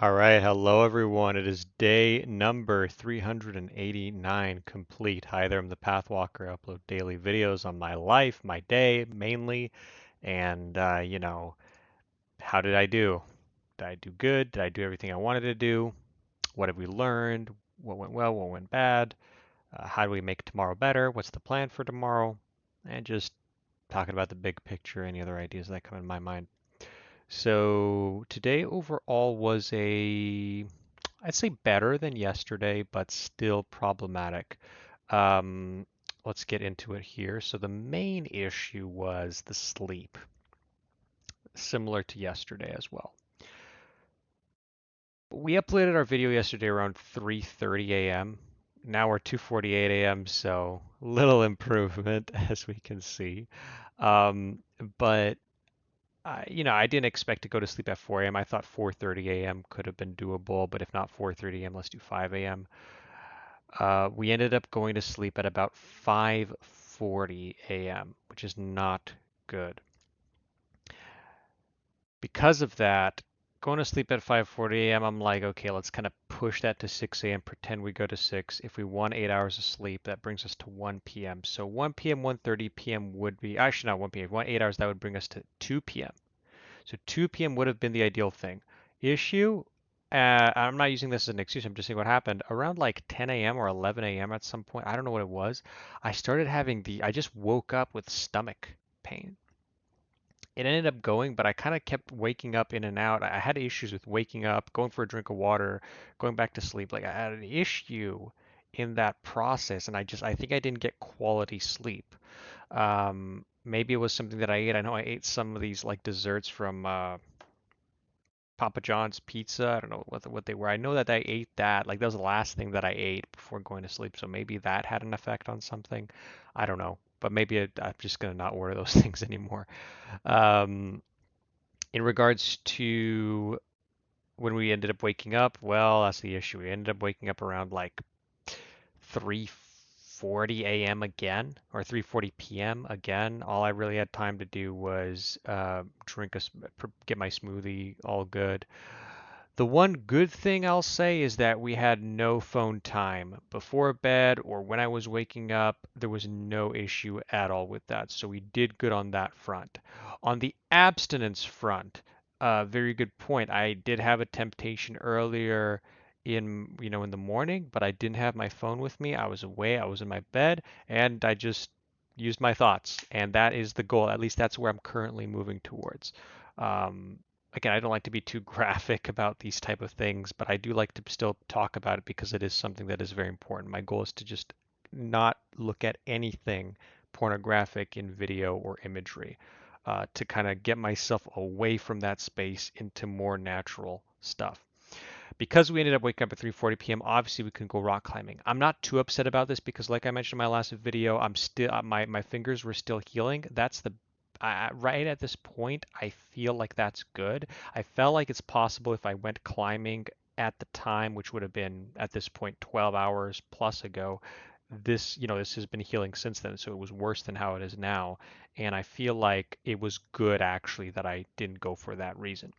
All right, hello everyone. It is day number 389 complete. Hi there, I'm the Pathwalker. I upload daily videos on my life, my day mainly, and how did I do? Did I do good? Did I do everything I wanted to do? What have we learned? What went well? What went bad? How do we make tomorrow better? What's the plan for tomorrow? And just talking about the big picture, any other ideas that come in my mind. So today overall was I'd say better than yesterday, but still problematic. Um, let's get into it here. So the main issue was the sleep, similar to yesterday as well. We uploaded our video yesterday around 3:30 a.m. Now we're 2:48 a.m., so little improvement as we can see. But I didn't expect to go to sleep at 4 a.m. I thought 4:30 a.m. could have been doable, but if not 4:30 a.m., let's do 5 a.m. We ended up going to sleep at about 5:40 a.m., which is not good. Because of that, going to sleep at 5:40 a.m., I'm like, okay, let's kind of push that to 6 a.m., pretend we go to 6. If we want 8 hours of sleep, that brings us to 1 p.m. So 1 p.m., 1:30 p.m. would be, actually not 1 p.m., if we want 8 hours, that would bring us to 2 p.m. So 2 p.m. would have been the ideal thing. Issue, I'm not using this as an excuse, I'm just saying what happened. Around like 10 a.m. or 11 a.m. at some point, I don't know what it was, I just woke up with stomach pain. It ended up going, but I kind of kept waking up in and out. I had issues with waking up, going for a drink of water, going back to sleep. Like I had an issue in that process, and I think I didn't get quality sleep. Maybe it was something that I ate. I know I ate some of these like desserts from Papa John's pizza. I don't know what they were. I know that I ate that. Like that was the last thing that I ate before going to sleep. So maybe that had an effect on something. I don't know. But maybe I'm just gonna not order those things anymore. Um, in regards to when we ended up waking up, well, that's the issue. We ended up waking up around like 3:40 a.m. again, or 3:40 p.m. again. All I really had time to do was get my smoothie, all good. The one good thing I'll say is that we had no phone time before bed or when I was waking up. There was no issue at all with that. So we did good on that front. On the abstinence front, very good point. I did have a temptation earlier in the morning, but I didn't have my phone with me. I was away, I was in my bed, and I just used my thoughts. And that is the goal. At least that's where I'm currently moving towards. Um, Again, I don't like to be too graphic about these type of things, but I do like to still talk about it because it is something that is very important. My goal is to just not look at anything pornographic in video or imagery, to kind of get myself away from that space into more natural stuff. Because we ended up waking up at 3:40 p.m., obviously we can go rock climbing. I'm not too upset about this because, like I mentioned in my last video, I'm still my fingers were still healing. That's the right at this point, I feel like that's good. I felt like it's possible if I went climbing at the time, which would have been at this point 12 hours plus ago. This has been healing since then, so it was worse than how it is now. And I feel like it was good actually that I didn't go for that reason.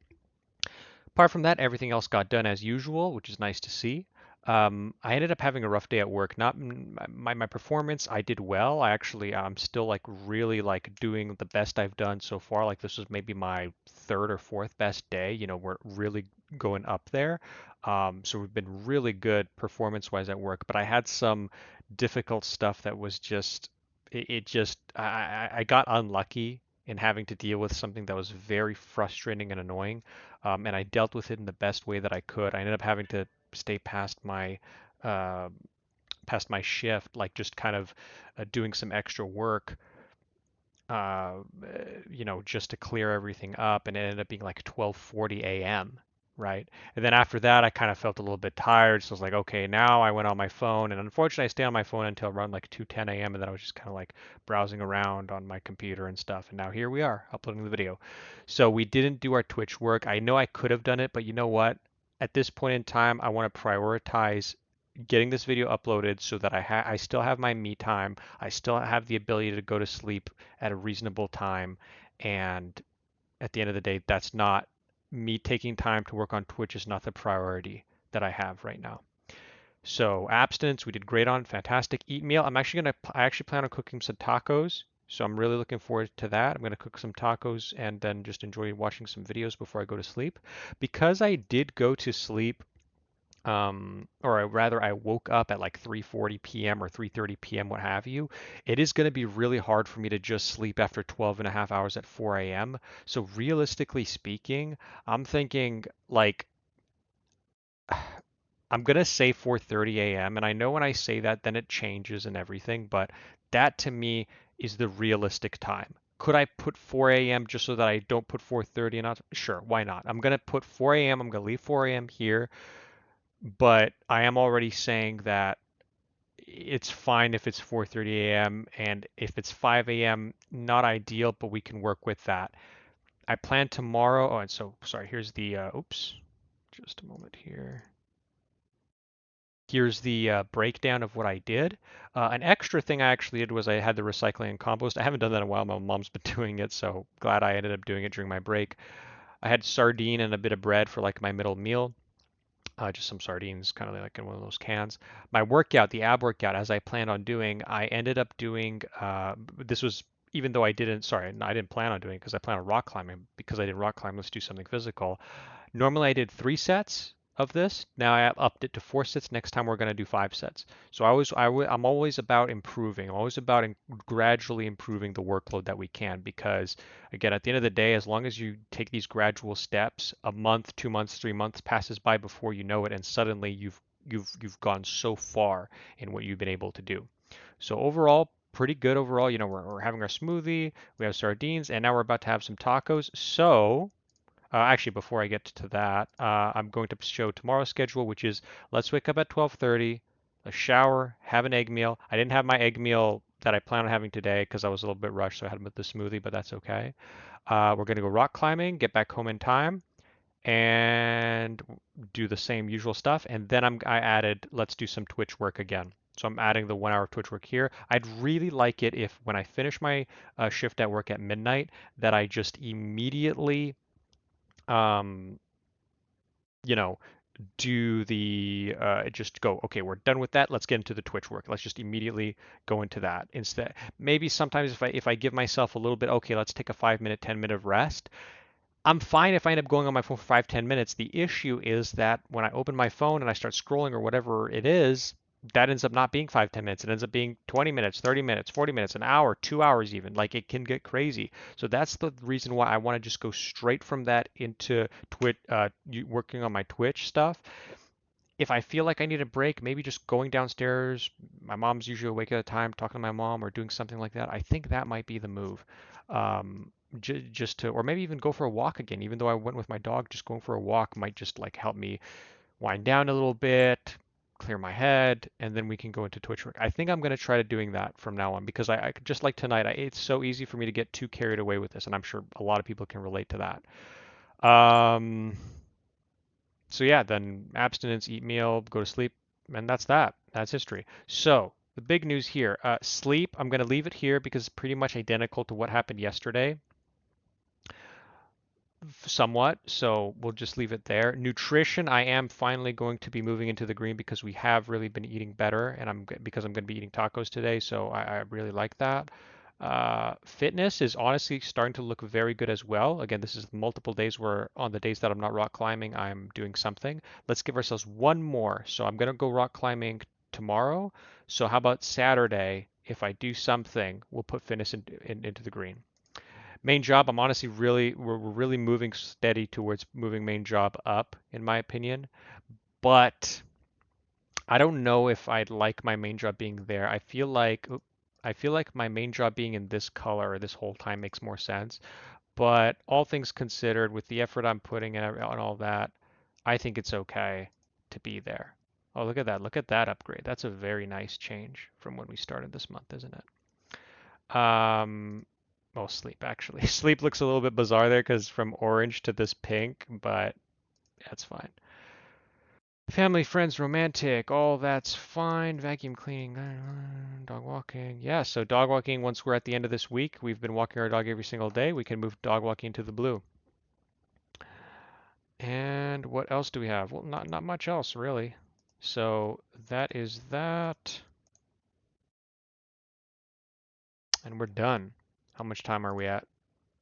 Apart from that, everything else got done as usual, which is nice to see. I ended up having a rough day at work. Not my performance, I did well. I'm still like really like doing the best I've done so far. Like this was maybe my third or fourth best day. We're really going up there. So we've been really good performance-wise at work. But I had some difficult stuff that was just it just I got unlucky in having to deal with something that was very frustrating and annoying, and I dealt with it in the best way that I could. I ended up having to stay uh, past my shift, like just kind of doing some extra work, just to clear everything up, and it ended up being like 12:40 a.m. Right. And then after that, I kind of felt a little bit tired. So I was like, okay, now I went on my phone. And unfortunately, I stayed on my phone until around like 2:10 a.m. And then I was just kind of like browsing around on my computer and stuff. And now here we are uploading the video. So we didn't do our Twitch work. I know I could have done it, but you know what? At this point in time, I want to prioritize getting this video uploaded so that I still have my me time. I still have the ability to go to sleep at a reasonable time. And at the end of the day, that's not me taking time to work on Twitch is not the priority that I have right now. So abstinence, we did great on, fantastic. Eat meal. I actually plan on cooking some tacos. So I'm really looking forward to that. I'm gonna cook some tacos and then just enjoy watching some videos before I go to sleep. Because I did go to sleep, rather I woke up at like 3:40 p.m. or 3:30 p.m., what have you, it is going to be really hard for me to just sleep after 12 and a half hours at 4 a.m. So realistically speaking, I'm thinking like I'm gonna say 4:30 a.m. and I know when I say that then it changes and everything, but that to me is the realistic time. Could I put 4 a.m. just so that I don't put 4:30 and not? Sure, why not? I'm gonna put 4 a.m. I'm gonna leave 4 a.m. here, but I am already saying that it's fine if it's 4:30 a.m. and if it's 5 a.m., not ideal, but we can work with that. I plan tomorrow. Oh, and so sorry, here's the oops, just a moment here. Here's the breakdown of what I did. An extra thing I actually did was I had the recycling and compost. I haven't done that in a while. My mom's been doing it, so glad I ended up doing it during my break. I had sardine and a bit of bread for like my middle meal. Just some sardines, kind of like in one of those cans. My workout, the ab workout, as I planned on doing, I ended up doing. This was even though I didn't. Sorry, I didn't plan on doing it because I plan on rock climbing. Because I did rock climb, let's do something physical. Normally I did 3 sets of this. Now I upped it to 4 sets. Next time we're going to do 5 sets. So I'm always about improving. I'm always about gradually improving the workload that we can because again, at the end of the day, as long as you take these gradual steps, a month, 2 months, 3 months passes by before you know it, and suddenly you've gone so far in what you've been able to do. So overall, pretty good overall. You know, we're having our smoothie, we have sardines, and now we're about to have some tacos. So actually, before I get to that, I'm going to show tomorrow's schedule, which is let's wake up at 12:30, a shower, have an egg meal. I didn't have my egg meal that I plan on having today because I was a little bit rushed, so I had with the smoothie, but that's okay. We're going to go rock climbing, get back home in time, and do the same usual stuff. And then I added, let's do some Twitch work again. So I'm adding the 1 hour Twitch work here. I'd really like it if when I finish my shift at work at midnight, that I just immediately um, you know, do the just go, okay, we're done with that. Let's get into the Twitch work. Let's just immediately go into that. Instead, maybe sometimes if I give myself a little bit, okay, let's take a 5 minute, 10 minute of rest. I'm fine if I end up going on my phone for 5, 10 minutes. The issue is that when I open my phone and I start scrolling or whatever it is, that ends up not being 5, 10 minutes. It ends up being 20 minutes, 30 minutes, 40 minutes, an hour, 2 hours even. Like it can get crazy. So that's the reason why I want to just go straight from that into Twitch, working on my Twitch stuff. If I feel like I need a break, maybe just going downstairs. My mom's usually awake at a time, talking to my mom or doing something like that. I think that might be the move. Just to, or maybe even go for a walk again. Even though I went with my dog, just going for a walk might just like help me wind down a little bit, clear my head, and then we can go into Twitch work. I think I'm going to try to doing that from now on because I just like tonight, it's so easy for me to get too carried away with this, and I'm sure a lot of people can relate to that. So yeah, then abstinence, eat meal, go to sleep, and that's that. That's history. So the big news here, sleep. I'm going to leave it here because it's pretty much identical to what happened yesterday, somewhat. So we'll just leave it there. Nutrition, I am finally going to be moving into the green because we have really been eating better, and because I'm going to be eating tacos today, so I really like that. Fitness is honestly starting to look very good as well. Again, this is multiple days where on the days that I'm not rock climbing, I'm doing something. Let's give ourselves one more. So I'm going to go rock climbing tomorrow. So how about Saturday? If I do something, we'll put fitness into the green. Main job, I'm honestly we're really moving steady towards moving main job up, in my opinion. But I don't know if I'd like my main job being there. I feel like my main job being in this color this whole time makes more sense. But all things considered, with the effort I'm putting in and all that, I think it's okay to be there. Oh, look at that. Look at that upgrade. That's a very nice change from when we started this month, isn't it? Well, sleep actually. Sleep looks a little bit bizarre there because from orange to this pink, but that's fine. Family, friends, romantic, all that's fine. Vacuum cleaning, dog walking. Yeah, so dog walking, once we're at the end of this week, we've been walking our dog every single day. We can move dog walking to the blue. And what else do we have? Well, not much else really. So that is that, and we're done. How much time are we at?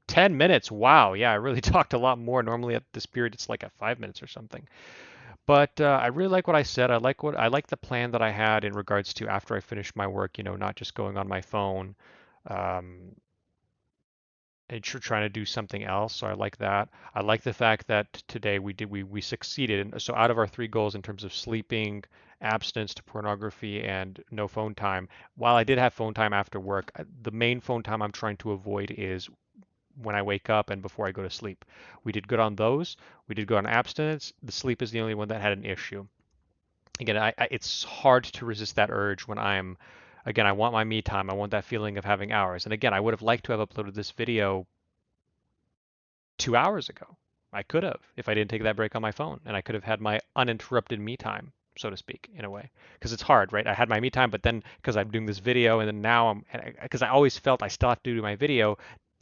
10 minutes. Wow. Yeah, I really talked a lot more. Normally at this period it's like at 5 minutes or something. But I really like what I said. I like the plan that I had in regards to after I finish my work, not just going on my phone, um, and trying to do something else. So I like that. I like the fact that today we succeeded. And so out of our three goals in terms of sleeping, abstinence to pornography, and no phone time, while I did have phone time after work, the main phone time I'm trying to avoid is when I wake up and before I go to sleep. We did good on those. We did good on abstinence. The sleep is the only one that had an issue. Again, it's hard to resist that urge when again, I want my me time. I want that feeling of having hours. And again, I would have liked to have uploaded this video 2 hours ago. I could have if I didn't take that break on my phone, and I could have had my uninterrupted me time, so to speak, in a way. Because it's hard, right? I had my me time, but then because I'm doing this video, and then now because I always felt I still have to do my video,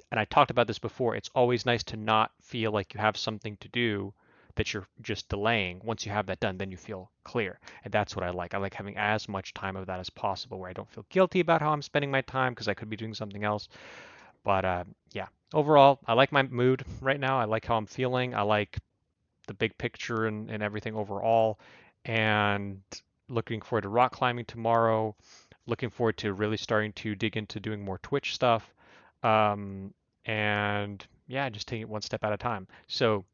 and I talked about this before, it's always nice to not feel like you have something to do that you're just delaying. Once you have that done, then you feel clear. And that's what I like. I like having as much time of that as possible where I don't feel guilty about how I'm spending my time because I could be doing something else. But yeah, overall, I like my mood right now. I like how I'm feeling. I like the big picture and everything overall. And looking forward to rock climbing tomorrow. Looking forward to really starting to dig into doing more Twitch stuff. Um, and yeah, just taking it one step at a time. So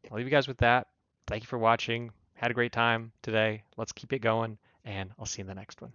I'll leave you guys with that. Thank you for watching. Had a great time today. Let's keep it going, and I'll see you in the next one.